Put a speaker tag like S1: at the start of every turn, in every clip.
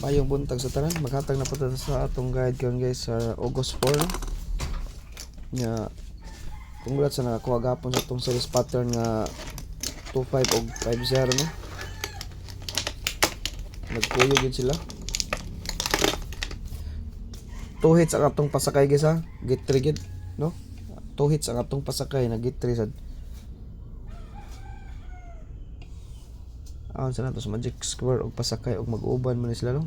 S1: Mayong buntag sa tanan, maghatag na po ta sa atong guide karon guys sa August 4 nya. Congrats sa nakakuha gapon sa atong series pattern nga 25 og 50 no. Nagkuyo gid sila. 2 hits ang atong pasakay guys ha. Get 3 gid no. 2 hits ang atong pasakay na get 3 sad. Aon sa nato sa Magic Square og pasakay og mag-uban man sila no.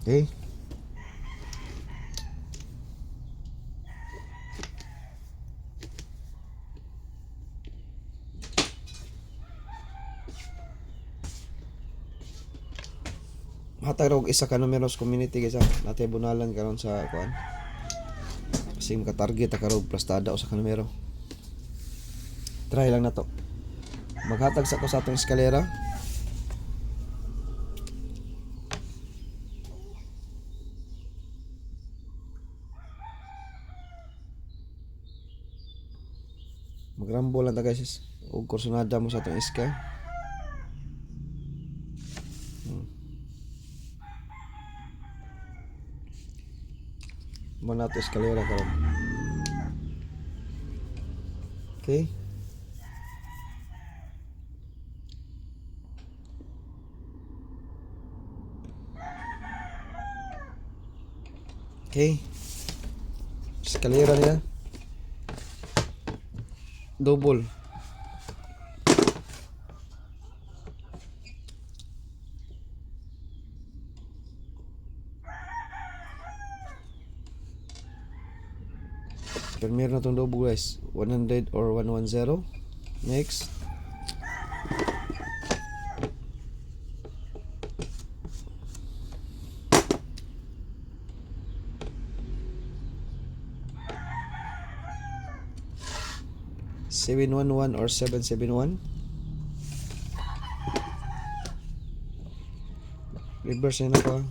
S1: Okay. Hatag og isa ka numero sa community guys ha. Natay bunalan karon sa kuan. Kasi maka-target ta karog plastada o sa ka numero. Try lang na to. Maghatag sa ko sa atong eskalera. Magrambo lang ta guys. Og kursunada mo sa atong iska. Mo na to eskalera karon. Okay. Okay. Eskalera niya. Double. Premier na itong double guys. 100 or 110. Next. $711 or 771. Reverse na pa.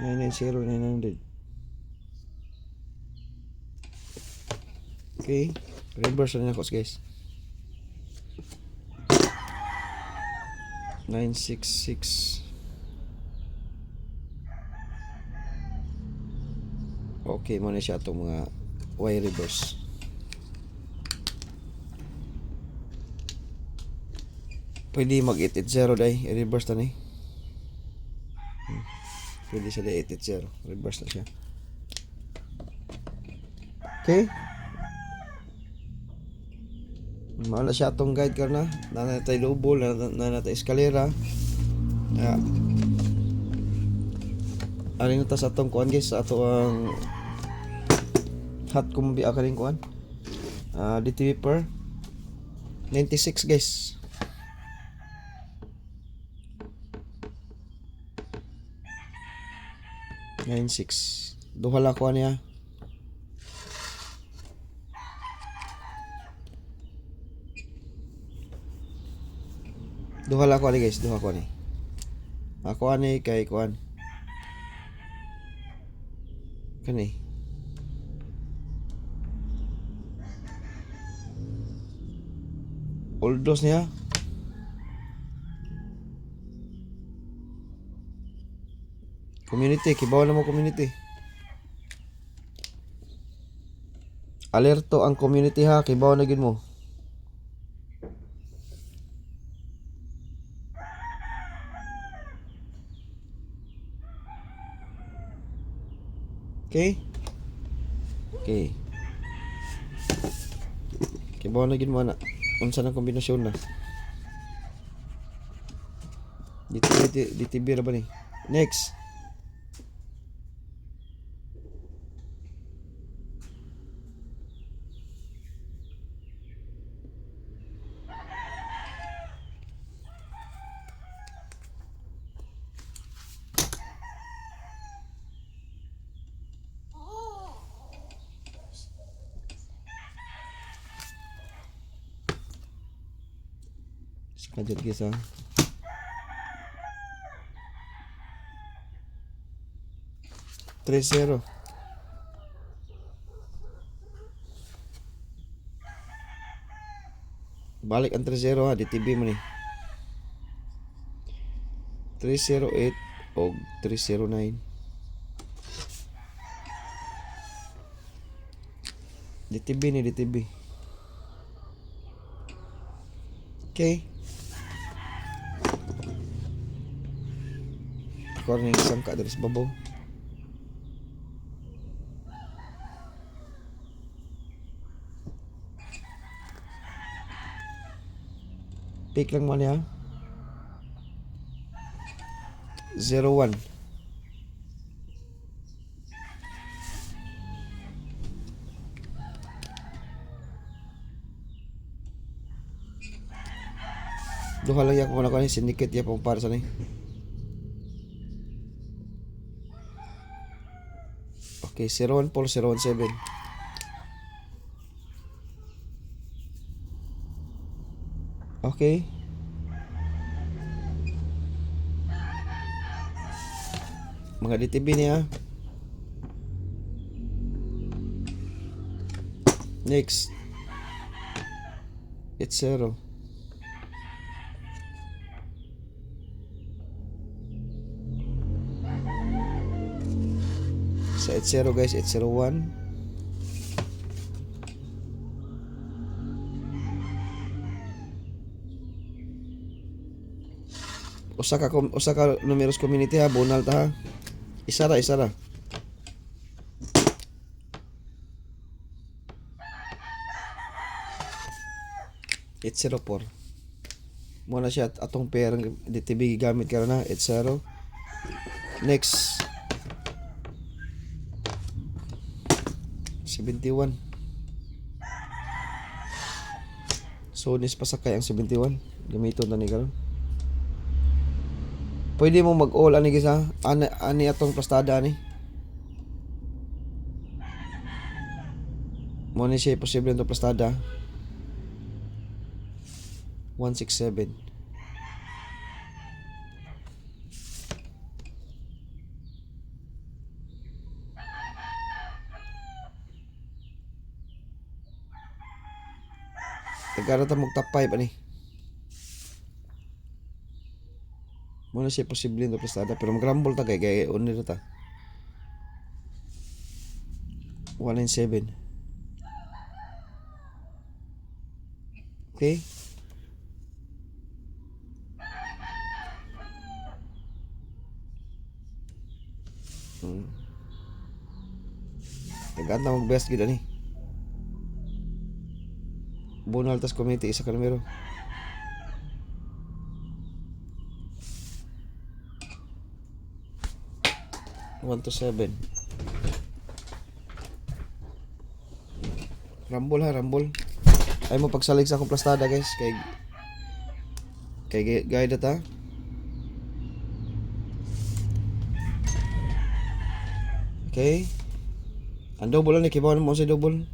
S1: $990. Okay. Reverse na ako guys. 966. Okay, muna siya itong mga Y reverse. Pwede mag 880 day, i-reverse na ni. Pwede siya day 880, reverse na siya. Okay. Mauna siya itong guide ka na. Nanatay lubol, nanatay eskalera. Alin na sa atong kuhan guys, sa ato ang hot kumbi akaling kuhan. DTV per 96 guys. Duha lang kuhan niya. Duha lang kuhan ni guys, duha kuhan ni. Ako ani kay kuhan. Kani. Oldos niya. Community, kibaw na mo community. Alerto ang community ha, kibaw na gid mo. Okay? Okay. Kibaw na gid mo na. Unsa na kombinasyon na? DTB ra ba ni? Next. Budget guys ha. Three zero. Balik ang 3-0 ha, DTB mo ni. 308 o 309. DTB ni DTB. Okay. Ako rin yung isang ka-address babaw. Pick lang mo niya. 01. Duha lang yan kung ano ka ni syndicate yan pang para sa ni. Okay, 014, 017. Okay. Mga DTB niya. Next. It's 0. Sa 80 guys, 801. Usa ka numerous community ha, bonal ta ha. Isa ra. 804. Muna siya atong perang DTB gamit karon na 80. Next. 71. So nis pasakay ang 71. Gamiton na ni karon. Pwede mo mag-all ani gisa. Ani atong plastada ani. Mo ni siya posible itong plastada. 167. Tagara ta mong top 5 ani. Muna siya posible ito plastada pero mag-rumble ta kay unir ta. 197. Okay. Tagaan na mag-best gid ani. Bonal tas community isa ka numero. One to 7. Rumble ha, rumble. Ay mo pagsalig sa akong plastada guys kay guide ta. Okay. Ang double ni kibaw mo sa double.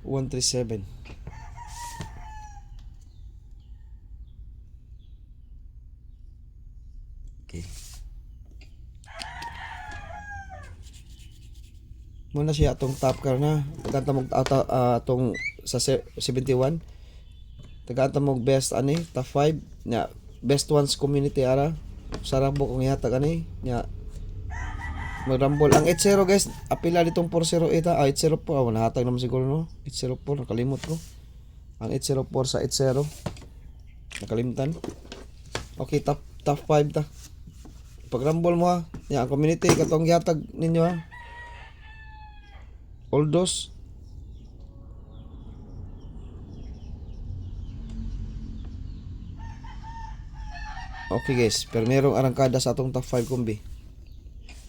S1: One 137. Okay. Muna siya atong top car na. Tagaanta mo atong sa 71. Tagaanta mo best ani top 5 nya best ones community ara. Sarabo kung ihatag ani nya mag-rumble ang 80 guys. Apila ditong 408 ha. 804 nahatag naman siguro no. 804 nakalimot ko. Ang 804 sa 80 nakalimtan. Okay, top 5 ta. Pag-rumble mo ha. Nya ang community katong gihatag ninyo ha. All those. Okay guys, pero merong arangkada sa atong top 5 kumbi.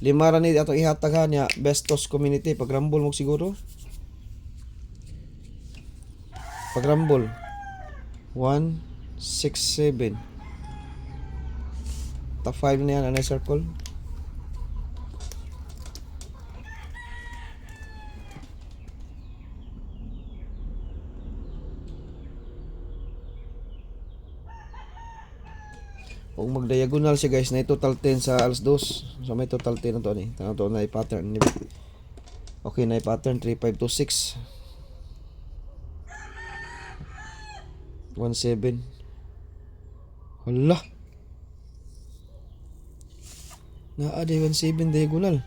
S1: 5 ra ni atong ihatag ha niya bestos community pag rumble mo siguro. Pag rumble 167. Top 5 na yan, anay circle. Kung mag-diagonal siya guys, na total 10 sa alas 2. So may total 10 na to ni. Tanong to na pattern ni. Okay, na pattern 3526. 17. Hala. Naa-aday 17 diagonal.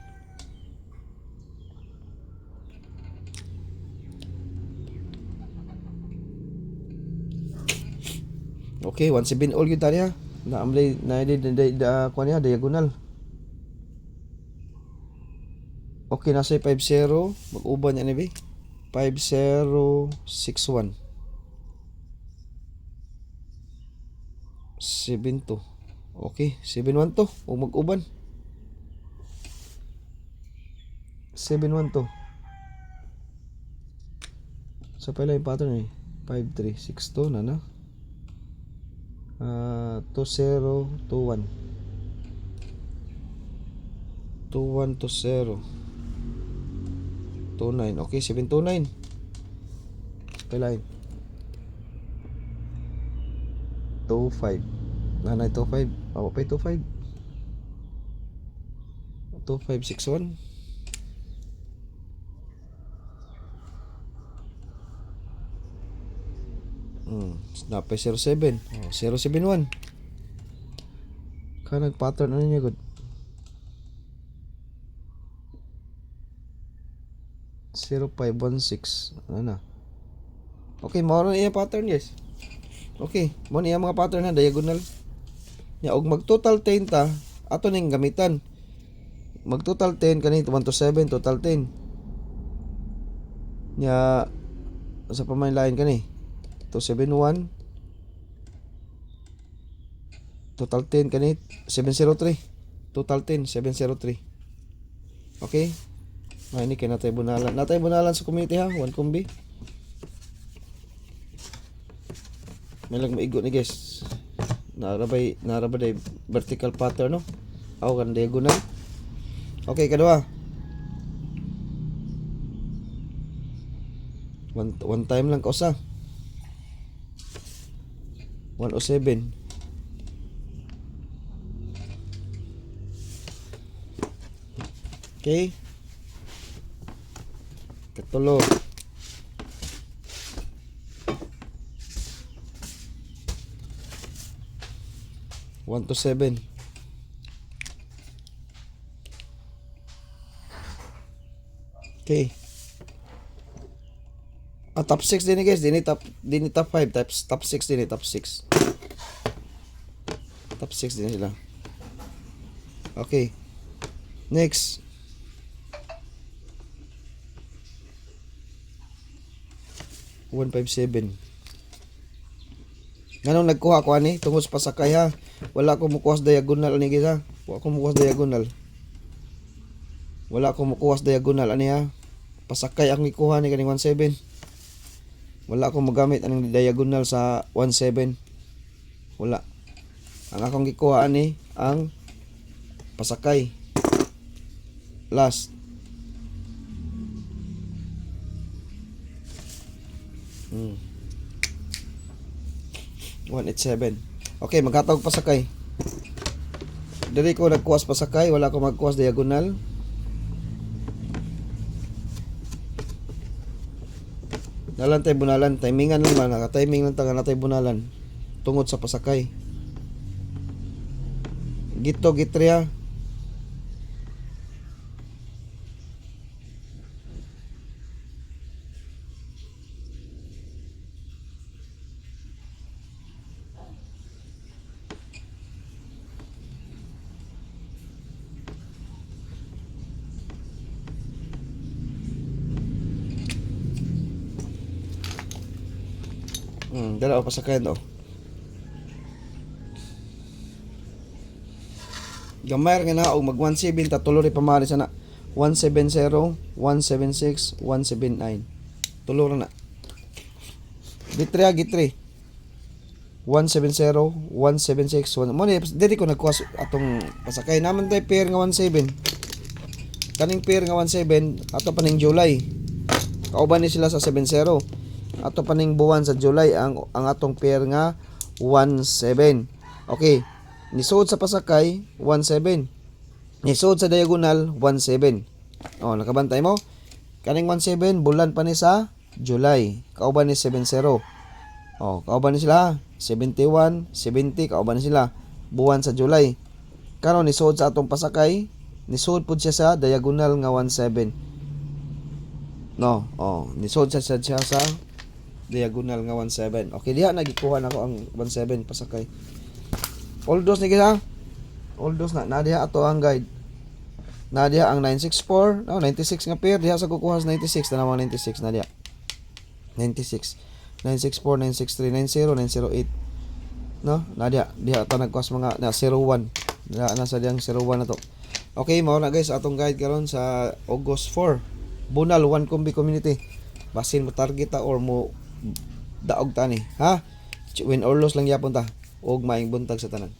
S1: Okay, 17 all gyud tani ha. Naamlay na kuan niya diagonal. Okay, nasa 50 mag-uban yan ni 5061 72. Okay, 71 to o mag-uban 71 to. Sa pala yung pattern eh 5362 na na 2021 2120 29. Okay, 729 pala 25 nanay 25 awa pa 25 2561 napay 07 071 ka nag-pattern ano niya good 0516 ano na. Okay, mao na iya pattern guys. Okay, mo niya mga pattern na diagonal nya og mag total 10 ta ato ning gamitan. Mag total 10 kani 1 to 7 total 10 nya sa pamain lain kani 271 total 10 kani 703 total 10 703. Okay, ini kay natay bunalan sa community ha, one kumbi. May lang maigo ni guys. Narabay vertical pattern no. Aw kan diagonal. Okay, kadua. One time lang kausa. 107. Okay. Katulo. One to 7. Okay. Top 6 din guys, dini top 5, top 6 din top 6. Top 6 din sila. Okay. Next. One 157. Nganong nagkuha ko ani tungod sa pasakay ha. Wala ko mukuha sa diagonal ani guys ha. Wala ko mukuha sa diagonal. Wala ko mukuha sa diagonal ani ha. Pasakay ang ikuha ni kaning 17. Wala ko magamit anong diagonal sa 17. Wala. Ang akong gikuha ani ang pasakay. Last. 187. Okay, maghatag pasakay. Dili ko nagkuwas pasakay, wala ko magkuwas diagonal. Nalantay bunalan, timingan lang man, naka-timing lang taga natay bunalan tungod sa pasakay. Gito gitriya. Dala pa sa kayo. Gamay nga na og mag 17 ta tulo ri pamali sana 170, 176, 179. Tulo na. Gitre. 170, 176, 1. Mo ni diri ko nagkuha atong pasakay naman tay pair nga 17. Kaning pair nga 17 ato pa ning July. Kauban ni sila sa 70. Ato pa ning buwan sa July ang atong pair nga 17. Okay. Nisuod sa pasakay 17. Nisuod sa diagonal 17. Oh, nakabantay mo? Kaning 17 bulan pa ni sa July. Kauban ni 70. Oh, kauban ni sila 71, 70 kauban ni sila buwan sa July. Karon nisuod sa atong pasakay, nisuod pud siya sa diagonal nga 17. No, oh, nisuod siya sa diagonal nga 17. Okay, diha nagikuha nako ang 17 pasakay. All those ni kita. All those na diha ato ang guide. Na diha ang 964, no, 96 nga pair diha sa kukuha sa 96 na naman 96 na diha. 96, 964, 963, 90, 908. No, na diha ta nagkuha mga na 01. Diha nasa diyang 01 na to. Okay, mao na guys atong guide karon sa August 4. Bunal 1 Combi Community. Basin mo target ta or mo daog tani, ha? Win or lose lang yapon ta. Og maing buntag sa tanan.